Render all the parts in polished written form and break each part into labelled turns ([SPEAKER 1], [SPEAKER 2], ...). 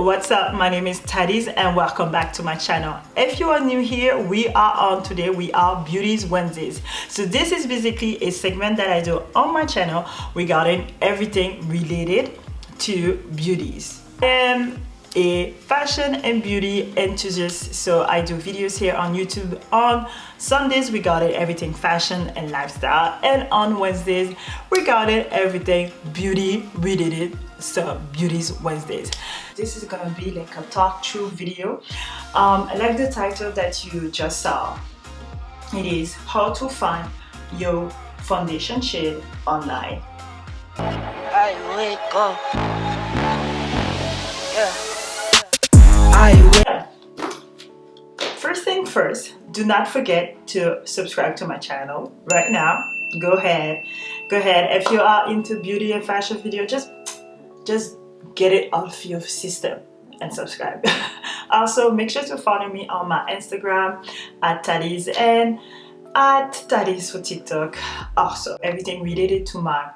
[SPEAKER 1] what's up? My name is Thaliz and welcome back to my channel. If you are new here, we are Beauties Wednesdays. So this is basically a segment that I do on my channel regarding everything related to beauties. I am a fashion and beauty enthusiast, so I do videos here on YouTube on Sundays regarding everything fashion and lifestyle, and on Wednesdays regarding everything beauty related. So Beauties Wednesdays. This is gonna be like a talk through video. I like the title that you just saw. It is how to find your foundation shade online.
[SPEAKER 2] I wake up.
[SPEAKER 1] First thing first, do not forget to subscribe to my channel right now. Go ahead. If you are into beauty and fashion video, just get it off your system and subscribe. Also, make sure to follow me on my Instagram at Thaliz and at Thaliz for TikTok. Also, everything related to my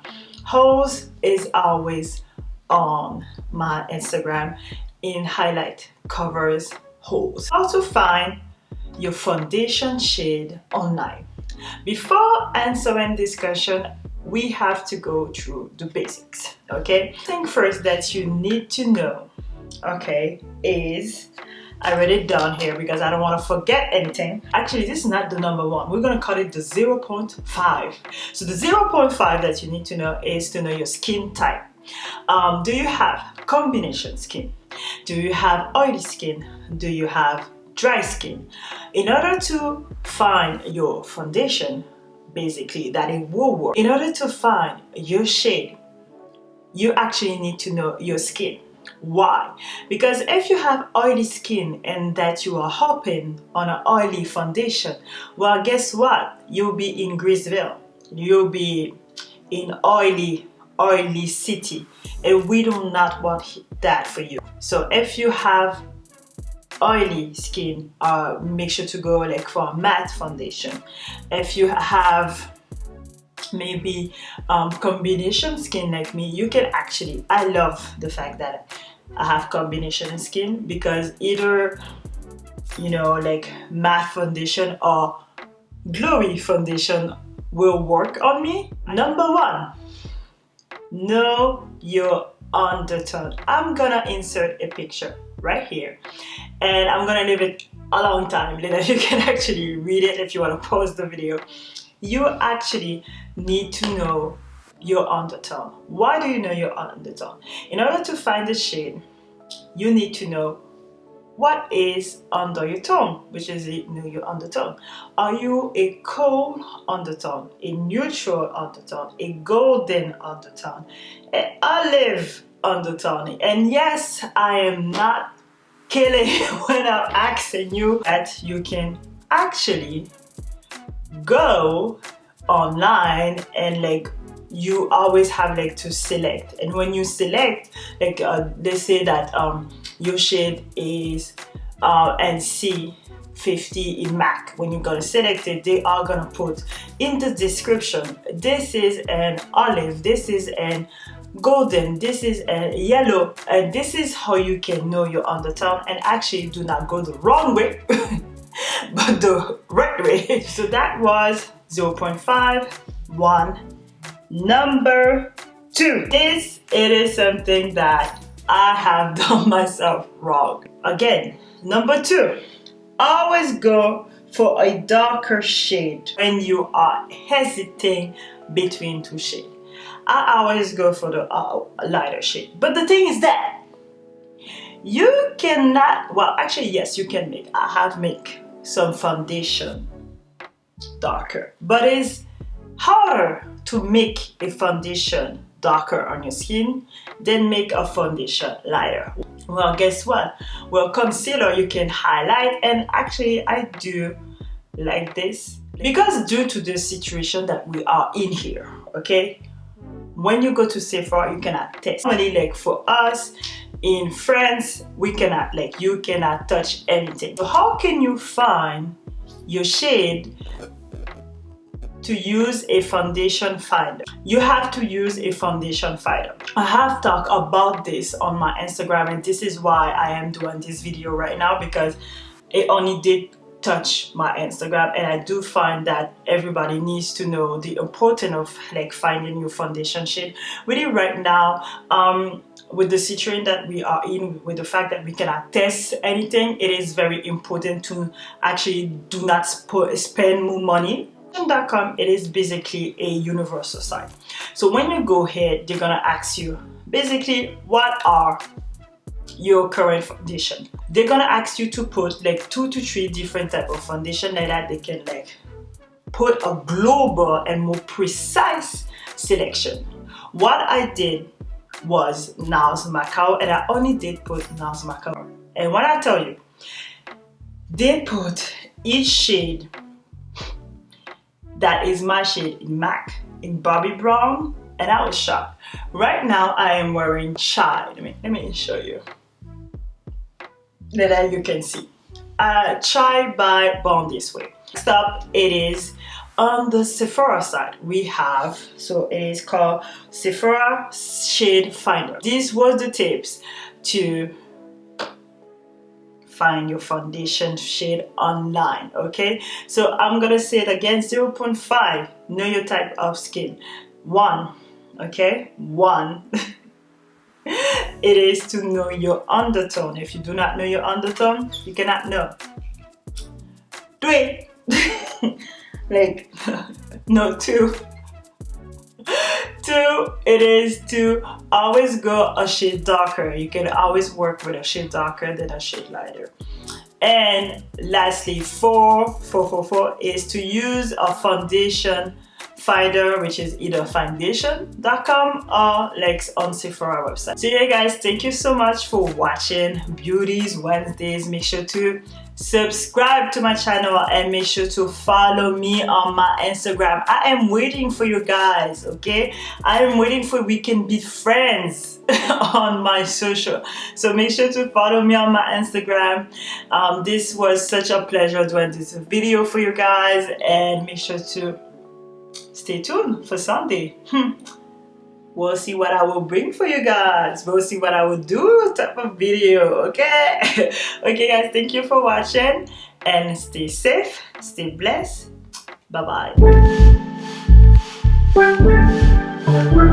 [SPEAKER 1] hauls is always on my Instagram in highlight covers hauls. How to find your foundation shade online. Before answering this question, we have to go through the basics. Okay, thing first that you need to know, okay, is I wrote it down here because I don't want to forget anything. Actually, this is not the number one. We're gonna call it the 0.5. So the 0.5 that you need to know is to know your skin type. Do you have combination skin? Do you have oily skin? Do you have dry skin? In order to find your foundation, basically, that it will work, in order to find your shade, you actually need to know your skin. Why? Because if you have oily skin and that you are hoping on an oily foundation, well, guess what? You'll be in Greaseville. You'll be in oily city, and we do not want that for you. So if you have oily skin, make sure to go like for a matte foundation. If you have maybe combination skin like me, you can actually, I love the fact that I have combination skin, because either, you know, like matte foundation or glowy foundation will work on me. Number one, know your undertone. I'm gonna insert a picture right here and I'm gonna leave it a long time so that you can actually read it. If you want to pause the video, you actually need to know your undertone. Why do you know your undertone? In order to find the shade, you need to know what is under your tone, which is know your undertone. Are you a cold undertone, a neutral undertone, a golden undertone, an olive undertone? And yes, I am not killing when I'm asking you that you can actually go online and like you always have like to select, and when you select, like they say that your shade is NC 50 in MAC. When you're gonna select it, they are gonna put in the description, this is an olive, this is an golden, this is a yellow, and this is how you can know your undertone. And actually do not go the wrong way but the right way. So that was 0.5. One. Number two, it is something that I have done myself wrong. Again, number two, always go for a darker shade when you are hesitating between two shades. I always go for the lighter shade. But the thing is that you cannot, well, actually, yes, you can make. I have make some foundation darker, but it's harder to make a foundation darker on your skin than make a foundation lighter. Well, guess what? Well, concealer you can highlight, and actually I do like this because due to the situation that we are in here, okay? When you go to Sephora, you cannot test. Normally, like for us in France, we cannot, like, you cannot touch anything. So how can you find your shade to use a foundation finder. You have to use a foundation finder. I have talked about this on my Instagram, and this is why I am doing this video right now, because it only did touch my Instagram, and I do find that everybody needs to know the importance of like finding your foundation shade. Really right now, with the situation that we are in, with the fact that we cannot test anything, it is very important to actually do not spend more money. TIK.TOK, it is basically a universal site. So when you go ahead, they're gonna ask you basically what are your current foundation. They're gonna ask you to put like 2 to 3 different type of foundation, like that they can like put a global and more precise selection. What I did was NARS Macao, and I only did put NARS Macao. And when I tell you, they put each shade that is my shade in MAC, in Bobby Brown, and I was shocked. Right now I am wearing Chai. Let me show you. That you can see. Chai by Born This Way. Next up, it is on the Sephora side. We have, so it is called Sephora Shade Finder. These was the tips to find your foundation shade online. Okay, so I'm gonna say it again. 0.5, know your type of skin. 1, okay, 1 it is to know your undertone. If you do not know your undertone, you cannot know. 3 like no, 2, it is to always go a shade darker. You can always work with a shade darker than a shade lighter. And lastly, 4 is to use a foundation finder, which is either foundation.com or like on Sephora website. So yeah guys, thank you so much for watching Beauties Wednesdays. Make sure to subscribe to my channel and make sure to follow me on my Instagram. I am waiting for you guys, okay? I am waiting for we can be friends on my social. So make sure to follow me on my Instagram. This was such a pleasure doing this video for you guys, and make sure to stay tuned for Sunday. We'll see what I will bring for you guys. We'll see what I will do type of video, okay? Okay guys, thank you for watching, and stay safe, stay blessed. Bye bye.